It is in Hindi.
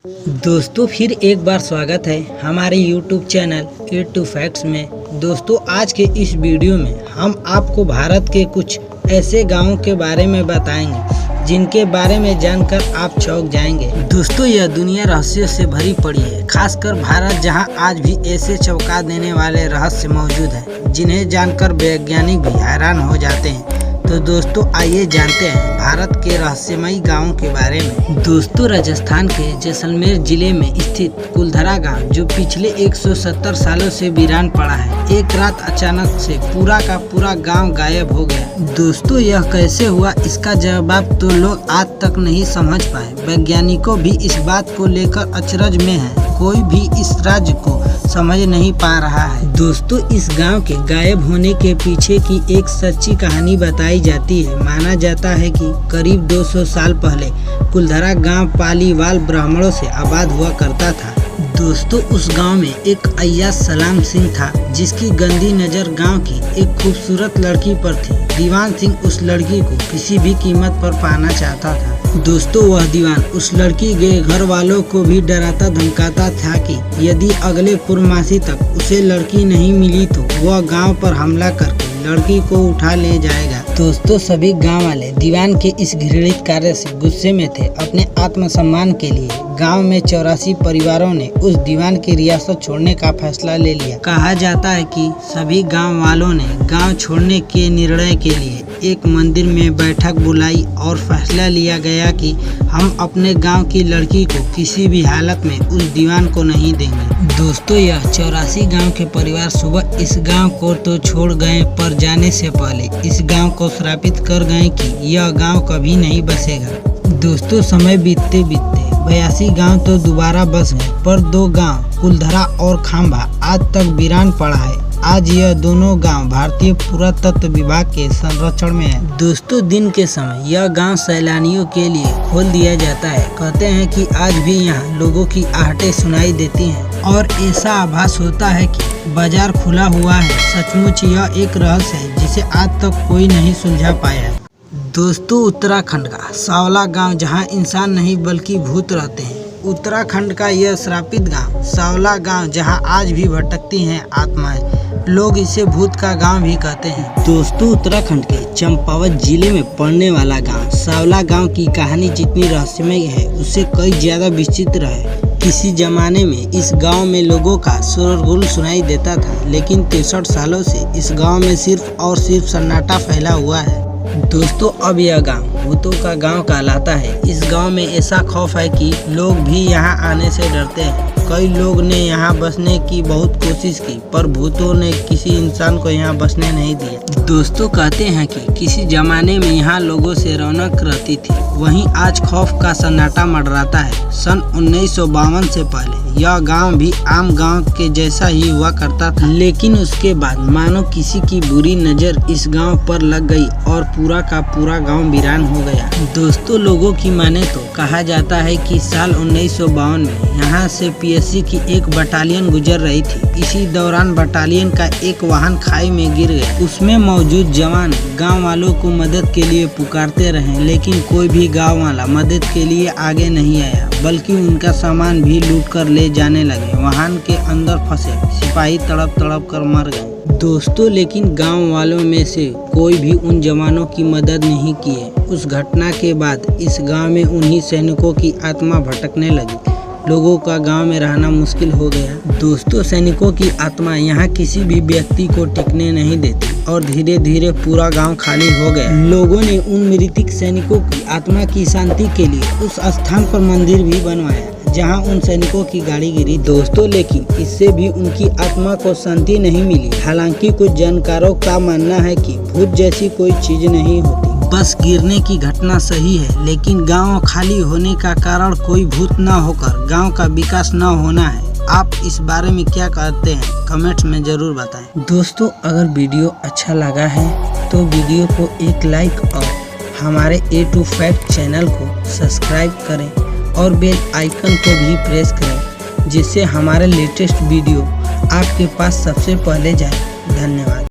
दोस्तों फिर एक बार स्वागत है हमारे YouTube चैनल A2 फैक्ट्स में। दोस्तों आज के इस वीडियो में हम आपको भारत के कुछ ऐसे गांवों के बारे में बताएंगे जिनके बारे में जानकर आप चौंक जाएंगे। दोस्तों यह दुनिया रहस्यों से भरी पड़ी है, खासकर भारत जहां आज भी ऐसे चौंका देने वाले रहस्य मौजूद हैं जिन्हें जानकर वैज्ञानिक भी हैरान हो जाते हैं। तो दोस्तों आइए जानते हैं भारत के रहस्यमयी गांवों के बारे में। दोस्तों राजस्थान के जैसलमेर जिले में स्थित कुलधरा गांव, जो पिछले 170 सालों से वीरान पड़ा है, एक रात अचानक से पूरा का पूरा गांव गायब हो गया। दोस्तों यह कैसे हुआ, इसका जवाब तो लोग आज तक नहीं समझ पाए। वैज्ञानिकों भी इस बात को लेकर अचरज में है, कोई भी इस राज को समझ नहीं पा रहा है। दोस्तों इस गांव के गायब होने के पीछे की एक सच्ची कहानी बताई जाती है। माना जाता है कि करीब 200 साल पहले कुलधरा गांव पालीवाल ब्राह्मणों से आबाद हुआ करता था। दोस्तों उस गांव में एक अय्याज सलाम सिंह था, जिसकी गंदी नज़र गांव की एक खूबसूरत लड़की पर थी। दीवान सिंह उस लड़की को किसी भी कीमत पर पाना चाहता था। दोस्तों वह दीवान उस लड़की के घर वालों को भी डराता धमकाता था कि यदि अगले पूर्णमासी तक उसे लड़की नहीं मिली तो वह गांव पर हमला करके लड़की को उठा ले जाएगा। दोस्तों सभी गांव वाले दीवान के इस घृणित कार्य से गुस्से में थे। अपने आत्मसम्मान के लिए गांव में 84 परिवारों ने उस दीवान की रियासत छोड़ने का फैसला ले लिया। कहा जाता है कि सभी गांव वालों ने गांव छोड़ने के निर्णय के लिए एक मंदिर में बैठक बुलाई और फैसला लिया गया कि हम अपने गांव की लड़की को किसी भी हालत में उस दीवान को नहीं देंगे। दोस्तों यह 84 गांव के परिवार सुबह इस गांव को तो छोड़ गए, पर जाने से पहले इस गांव को श्रापित कर गए कि यह गांव कभी नहीं बसेगा। दोस्तों समय बीतते बीतते 82 गांव तो दोबारा बस गए, पर 2 गांव कुलधरा और खांबा आज तक वीरान पड़ा है। आज यह दोनों गांव भारतीय पुरातत्व विभाग के संरक्षण में है। दोस्तों दिन के समय यह गांव सैलानियों के लिए खोल दिया जाता है। कहते हैं कि आज भी यहाँ लोगों की आहटें सुनाई देती हैं और ऐसा आभास होता है कि बाजार खुला हुआ है। सचमुच यह एक रहस्य है जिसे आज तक कोई नहीं सुलझा पाया है। दोस्तों उत्तराखंड का सावला गांव, जहां इंसान नहीं बल्कि भूत रहते हैं। उत्तराखंड का यह श्रापित गांव सावला गांव, जहां आज भी भटकती हैं आत्माएं, लोग इसे भूत का गांव भी कहते हैं। दोस्तों उत्तराखंड के चंपावत जिले में पड़ने वाला गांव सावला गांव की कहानी जितनी रहस्यमय है, उससे कई ज्यादा विचित्र है। किसी जमाने में इस गांव में लोगों का शोरगुल सुनाई देता था, लेकिन 63 सालों से इस गांव में सिर्फ और सिर्फ सन्नाटा फैला हुआ है। दोस्तों अब यह गांव भूतों का गांव कहलाता है। इस गांव में ऐसा खौफ है कि लोग भी यहां आने से डरते हैं। कई लोग ने यहां बसने की बहुत कोशिश की, पर भूतों ने किसी इंसान को यहां बसने नहीं दिया। दोस्तों कहते हैं कि किसी जमाने में यहां लोगों से रौनक रहती थी, वहीं आज खौफ का सन्नाटा मंडराता है। सन 1952 से पहले यह गांव भी आम गांव के जैसा ही हुआ करता था, लेकिन उसके बाद मानो किसी की बुरी नज़र इस गांव पर लग गई और पूरा का पूरा गांव वीरान हो गया। दोस्तों लोगों की माने तो कहा जाता है कि साल 1952 में यहां से पीएससी की एक बटालियन गुजर रही थी। इसी दौरान बटालियन का एक वाहन खाई में गिर गया। उसमें मौजूद जवान गांव वालों को मदद के लिए पुकारते रहे, लेकिन कोई भी गांव वाला मदद के लिए आगे नहीं आया, बल्कि उनका सामान भी लूट कर ले जाने लगे। वाहन के अंदर फंसे सिपाही तड़प तड़प कर मर गए। दोस्तों लेकिन गांव वालों में से कोई भी उन जवानों की मदद नहीं किए। उस घटना के बाद इस गांव में उन्हीं सैनिकों की आत्मा भटकने लगी। लोगों का गांव में रहना मुश्किल हो गया। दोस्तों सैनिकों की आत्मा यहाँ किसी भी व्यक्ति को टिकने नहीं देती और धीरे धीरे पूरा गांव खाली हो गया। लोगों ने उन मृतक सैनिकों की आत्मा की शांति के लिए उस स्थान पर मंदिर भी बनवाया जहां उन सैनिकों की गाड़ी गिरी। दोस्तों लेकिन इससे भी उनकी आत्मा को शांति नहीं मिली। हालांकि कुछ जानकारों का मानना है कि भूत जैसी कोई चीज नहीं होती, बस गिरने की घटना सही है, लेकिन गांव खाली होने का कारण कोई भूत न होकर गांव का विकास न होना है। आप इस बारे में क्या कहते हैं, कमेंट्स में जरूर बताएं। दोस्तों अगर वीडियो अच्छा लगा है तो वीडियो को एक लाइक और हमारे A2 फैक्ट चैनल को सब्सक्राइब करें और बेल आइकन को भी प्रेस करें, जिससे हमारे लेटेस्ट वीडियो आपके पास सबसे पहले जाए। धन्यवाद।